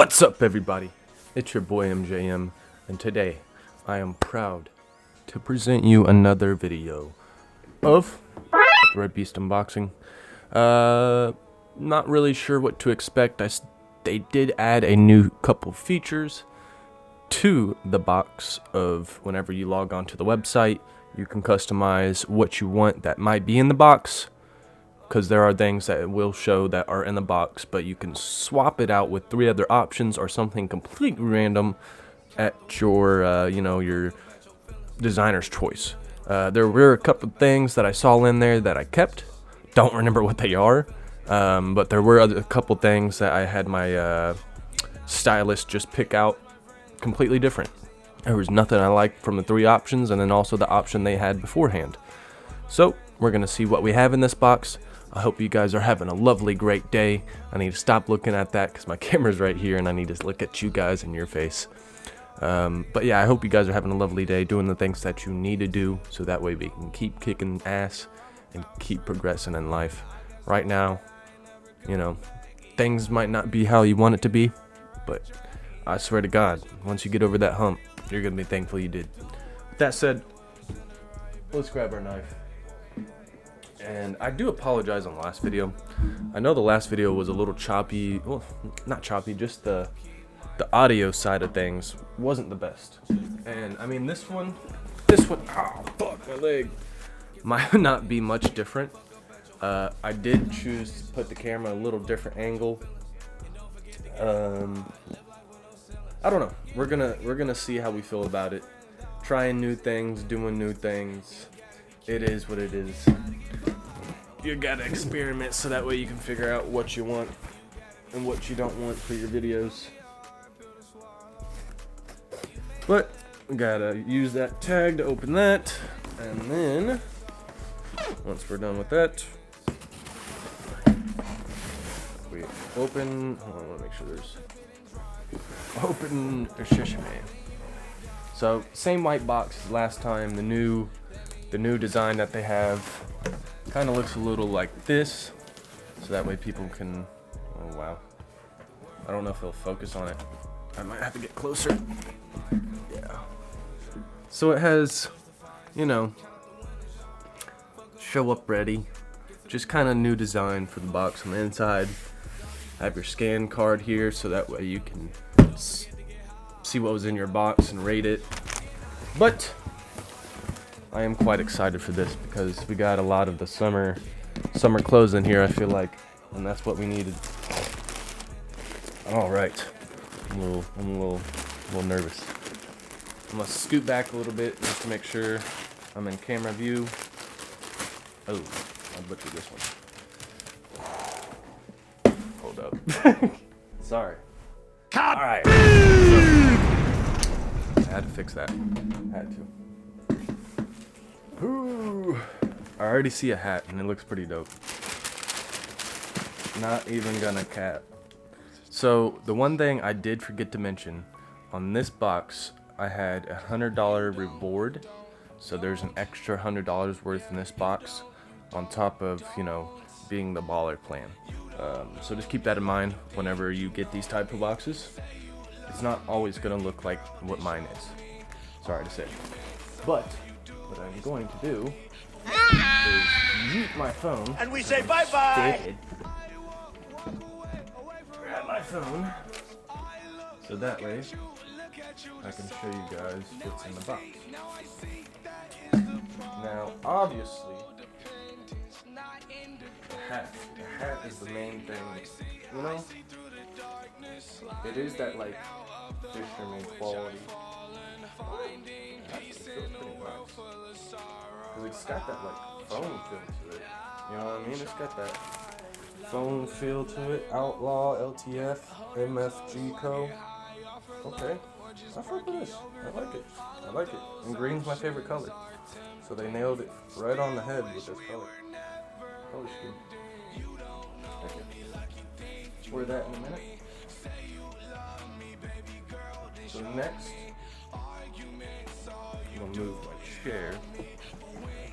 What's up, everybody? It's your boy MjM, and today I am proud to present you another video of ThreadBeast unboxing. Not really sure what to expect. They did add a new couple features to the box of whenever you log on to the website. You can customize what you want that might be in the box, because there are things that it will show that are in the box, but you can swap it out with 3 other options or something completely random at your your designer's choice. There were a couple things that I saw in there that I kept. Don't remember what they are, but there were a couple things that I had my stylist just pick out completely different. There was nothing I liked from the 3 options, and then also the option they had beforehand. So we're gonna see what we have in this box. I hope you guys are having a lovely, great day. I need to stop looking at that because my camera's right here and I need to look at you guys in your face. But yeah, I hope you guys are having a lovely day, doing the things that you need to do so that way we can keep kicking ass and keep progressing in life. Right now, things might not be how you want it to be, but I swear to God, once you get over that hump, you're going to be thankful you did. With that said, let's grab our knife. And I do apologize on the last video. I know the last video was a little choppy. Well, not choppy, just the audio side of things wasn't the best. And I mean, this one, oh fuck, my leg, might not be much different. I did choose to put the camera a little different angle. I don't know. We're gonna see how we feel about it. Trying new things, doing new things. It is what it is. You gotta experiment so that way you can figure out what you want and what you don't want for your videos. But we gotta use that tag to open that, and then once we're done with that, we open. Hold on, I wanna make sure there's open sesame. So same white box as last time. The new design that they have kind of looks a little like this, so that way people can, oh wow, I don't know if they'll focus on it. I might have to get closer. Yeah. So it has, show up ready. Just kind of new design for the box on the inside. Have your scan card here, so that way you can see what was in your box and rate it. But I am quite excited for this because we got a lot of the summer clothes in here, I feel like, and that's what we needed. All right, I'm a little nervous. I'm gonna scoot back a little bit just to make sure I'm in camera view. Oh, I butchered this one. Hold up. Sorry. All right. So, I had to fix that. Had to. Ooh, I already see a hat and it looks pretty dope. Not even gonna cap. So the one thing I did forget to mention, on this box I had a $100 reward. So there's an extra $100 worth in this box on top of, being the baller plan. So just keep that in mind whenever you get these type of boxes. It's not always gonna look like what mine is. Sorry to say. But what I'm going to do is yeet my phone. And we say bye-bye. Grab my phone. So that way I can show you guys what's in the box. Now, obviously, the hat is the main thing. It is that like fisherman quality. Actually feels pretty nice. Cause it's got that like foam feel to it. You know what I mean? It's got that foam feel to it. Outlaw, LTF, MFG Co. Okay, I fuck with this. I like it. And green's my favorite color. So they nailed it right on the head with this color. Color scheme. Wear that in a minute. So next, I'm gonna move my chair.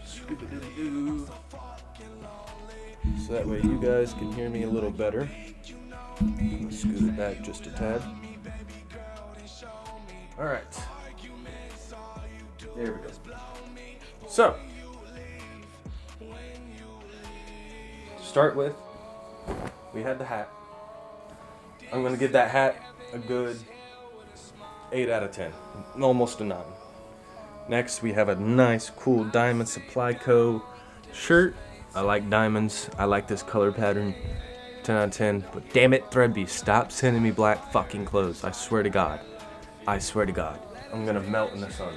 Scooby-Doo-Doo. So that way you guys can hear me a little better. Scoot it back just a tad. Alright. There we go. So, to start with, we had the hat. I'm going to give that hat a good 8 out of 10. Almost a 9. Next, we have a nice, cool Diamond Supply Co. shirt. I like diamonds. I like this color pattern. 10 out of 10. But damn it, ThreadBeast, stop sending me black fucking clothes. I swear to God. I swear to God. I'm gonna melt in the sun.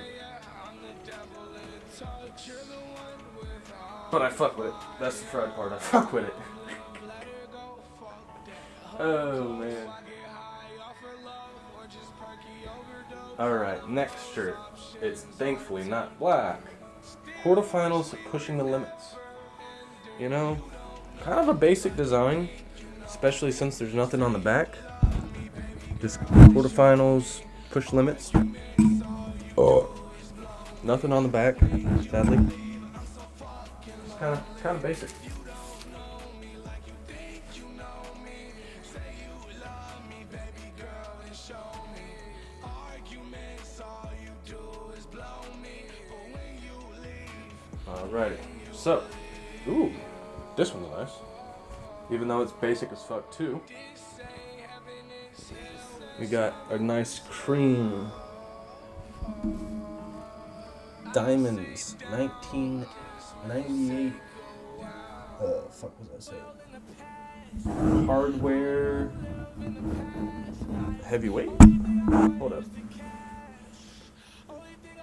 But I fuck with it. That's the fried part. I fuck with it. Oh, man. Alright, next shirt. It's thankfully not black. Quarterfinals pushing the limits. You know, kind of a basic design, especially since there's nothing on the back. Just quarterfinals, push limits. Oh, nothing on the back, sadly. It's kind of basic. Alrighty, so, ooh, this one's nice. Even though it's basic as fuck too. We got a nice cream diamonds, 1998. Fuck was I saying? Hardware heavyweight. Hold up.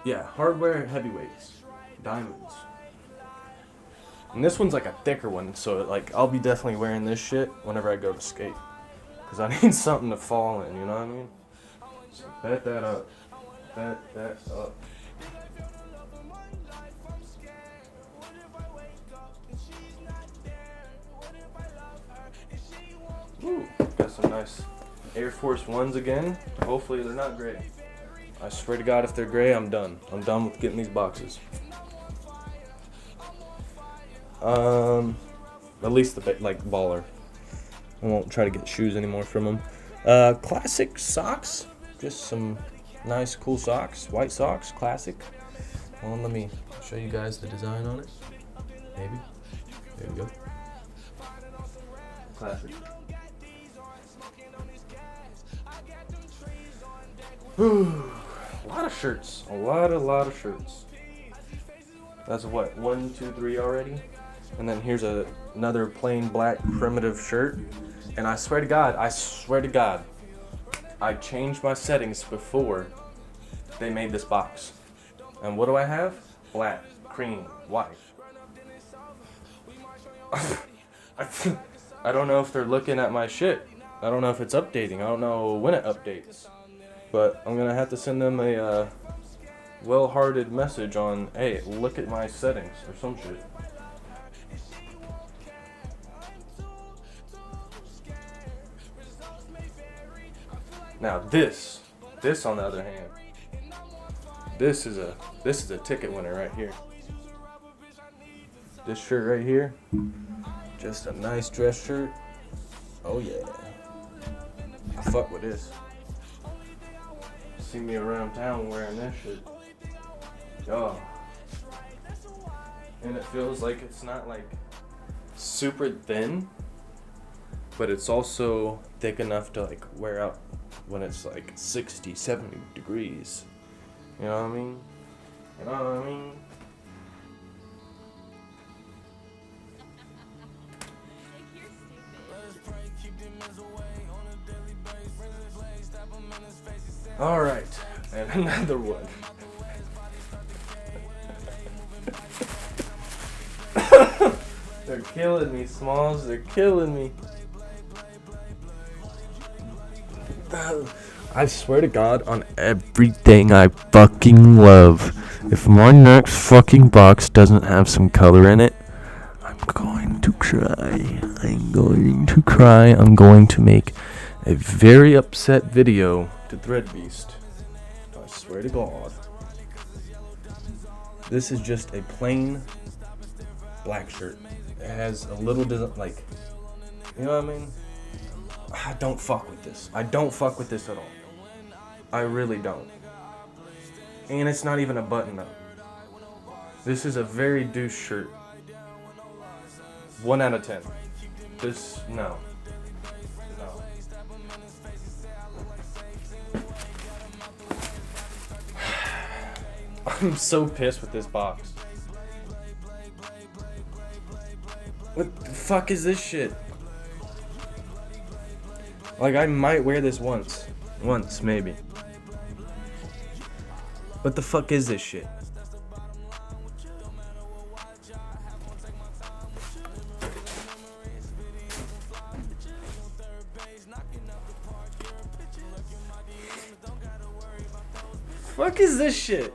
Yeah, hardware heavyweights, diamonds. And this one's like a thicker one, so like I'll be definitely wearing this shit whenever I go to skate, cause I need something to fall in. You know what I mean? So bet that up. Bet that up. Ooh, got some nice Air Force Ones again. Hopefully they're not gray. I swear to God, if they're gray, I'm done. I'm done with getting these boxes. At least the like baller. I won't try to get shoes anymore from them. Classic socks. Just some nice, cool socks. White socks, classic. Well, let me show you guys the design on it. Maybe. There we go. Classic. Whew. A lot of shirts. A lot of shirts. That's what, 1, 2, 3 already? And then here's another plain black primitive shirt. And I swear to God, I changed my settings before they made this box. And what do I have? Black, cream, white. I don't know if they're looking at my shit. I don't know if it's updating. I don't know when it updates. But I'm gonna have to send them a well-hearted message on, hey, look at my settings or some shit. Now this on the other hand, this is a ticket winner right here. This shirt right here, just a nice dress shirt. Oh yeah, I fuck with this. See me around town wearing this shit. Oh. And it feels like it's not like super thin, but it's also thick enough to like wear out when it's like 60, 70 degrees. You know what I mean? You know what I mean? Alright, and another one. They're killing me, Smalls. They're killing me. I swear to God on everything I fucking love. If my next fucking box doesn't have some color in it, I'm going to cry. I'm going to cry. I'm going to make a very upset video to ThreadBeast. I swear to God. This is just a plain black shirt. It has a little design, like, you know what I mean? I don't fuck with this. I don't fuck with this at all. I really don't. And it's not even a button up. This is a very douche shirt. 1 out of 10. This, no. No. I'm so pissed with this box. What the fuck is this shit? Like, I might wear this once. Once, maybe. What the fuck is this shit? Fuck is this shit?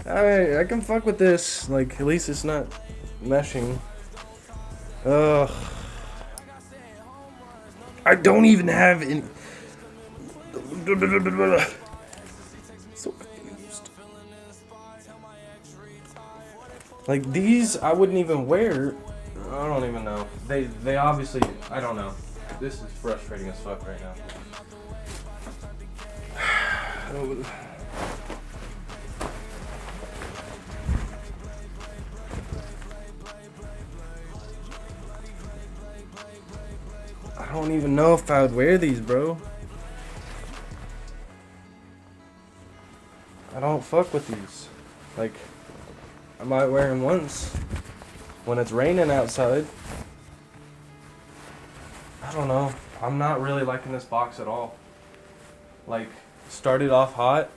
I can fuck with this. Like, at least it's not meshing. Ugh. I don't even have any. So confused. Like, these I wouldn't even wear. I don't even know. They obviously, I don't know. This is frustrating as fuck right now. I don't even know if I would wear these, bro. I don't fuck with these. Like, I might wear them once when it's raining outside. I don't know. I'm not really liking this box at all. Like, started off hot,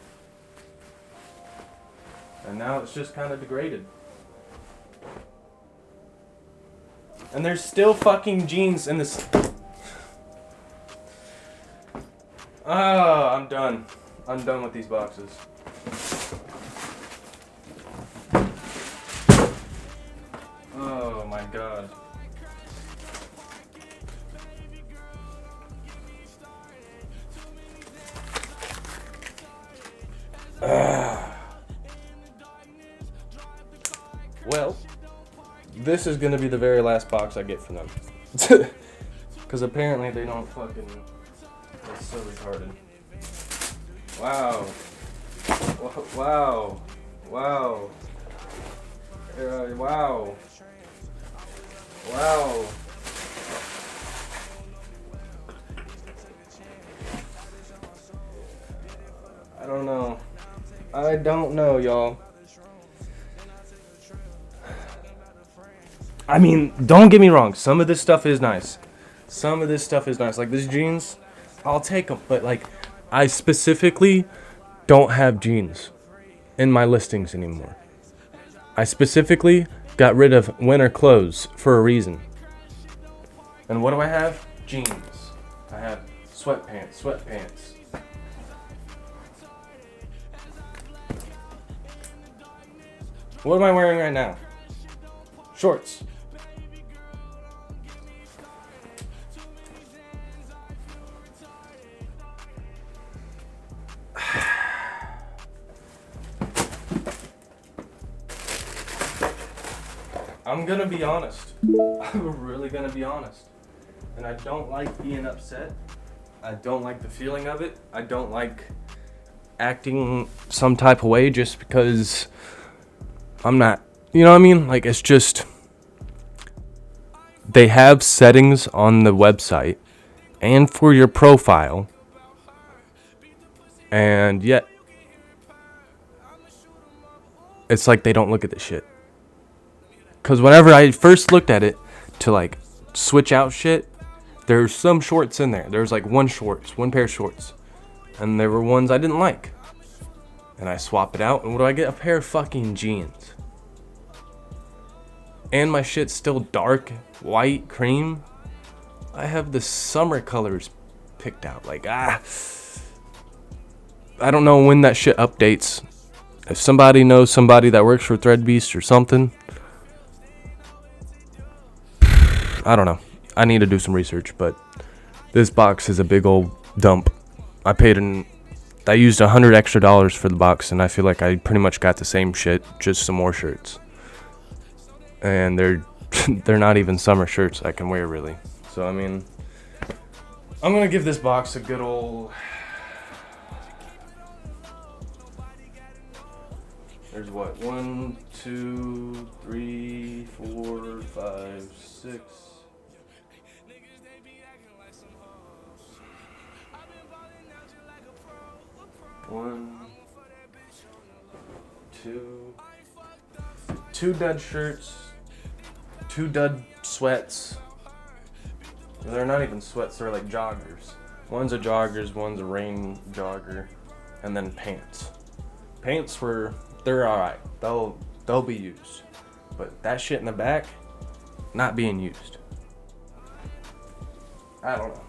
and now it's just kind of degraded. And there's still fucking jeans in this. Oh, I'm done. I'm done with these boxes. Oh my god. Well, this is gonna be the very last box I get from them. Because apparently they don't fucking... That's so retarded. Wow. Wow. Wow. Wow. Wow. I don't know. I don't know, y'all. I mean, don't get me wrong. Some of this stuff is nice. Some of this stuff is nice. Like, these jeans, I'll take them. But, like, I specifically don't have jeans in my listings anymore. I specifically got rid of winter clothes for a reason. And what do I have? Jeans. I have sweatpants. What am I wearing right now? Shorts. I'm gonna be honest. I'm really gonna be honest. And I don't like being upset. I don't like the feeling of it. I don't like acting some type of way just because I'm not, you know what I mean? Like, it's just, they have settings on the website and for your profile, and yet it's like they don't look at this shit. Because whenever I first looked at it to, like, switch out shit, there's some shorts in there. There's like one pair of shorts, and there were ones I didn't like. And I swap it out, and what do I get? A pair of fucking jeans. And my shit's still dark, white, cream. I have the summer colors picked out. Like, I don't know when that shit updates. If somebody knows somebody that works for ThreadBeast or something, I don't know. I need to do some research, but this box is a big old dump. I used $100 extra for the box, and I feel like I pretty much got the same shit, just some more shirts. And they're not even summer shirts I can wear, really. So, I mean, I'm gonna give this box a good old... There's what? 1, 2, 3, 4, 5, 6. 1, 2. 2 dud shirts. 2 dud sweats. They're not even sweats, they're like joggers. One's a joggers, one's a rain jogger, and then pants. Pants they're alright. They'll be used. But that shit in the back, not being used. I don't know.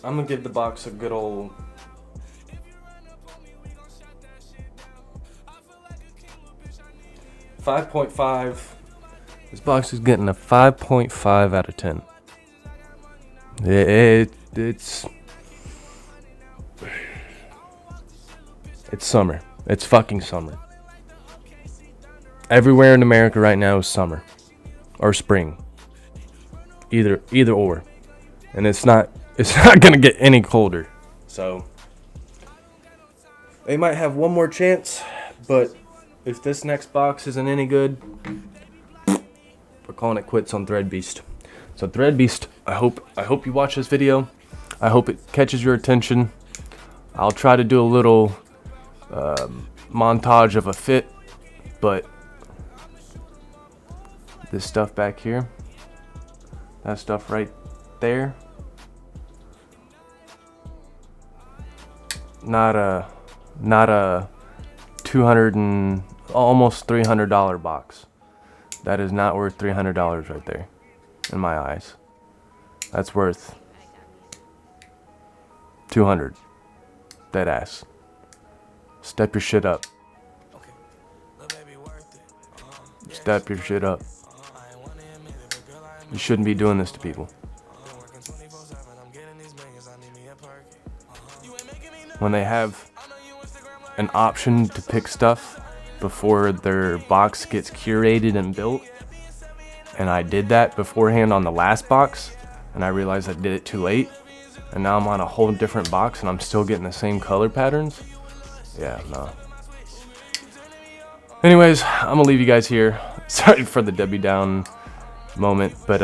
I'm gonna give the box a good old... .5. This box is getting a 5.5 out of 10. It's summer. It's fucking summer. Everywhere in America right now is summer or spring. Either or. And it's not gonna get any colder. So they might have one more chance, but if this next box isn't any good, we're calling it quits on ThreadBeast. So ThreadBeast, I hope you watch this video. I hope it catches your attention. I'll try to do a little montage of a fit, but this stuff back here, that stuff right there, not a 200 and almost $300 box. That is not worth $300 right there, in my eyes. That's worth 200. Dead ass. Step your shit up. Step your shit up. You shouldn't be doing this to people. When they have an option to pick stuff before their box gets curated and built, and I did that beforehand on the last box, and I realized I did it too late, and now I'm on a whole different box and I'm still getting the same color patterns. Yeah, no. Anyways, I'm gonna leave you guys here. Sorry for the Debbie Down moment, but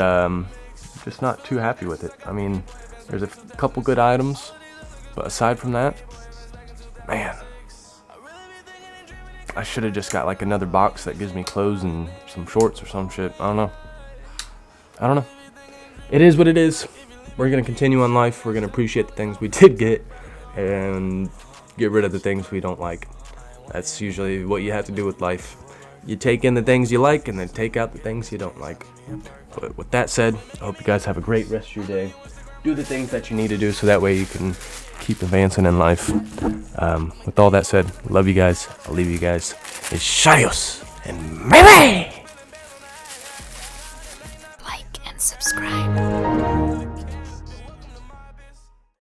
just not too happy with it. I mean, there's a couple good items, but aside from that, man, I should have just got like another box that gives me clothes and some shorts or some shit. I don't know. It is what it is. We're gonna continue on life. We're gonna appreciate the things we did get and get rid of the things we don't like. That's usually what you have to do with life. You take in the things you like and then take out the things you don't like. But with that said, I hope you guys have a great rest of your day. Do the things that you need to do so that way you can keep advancing in life. With all that said, love you guys. I'll leave you guys. It's Shadios and maybe. Like and subscribe.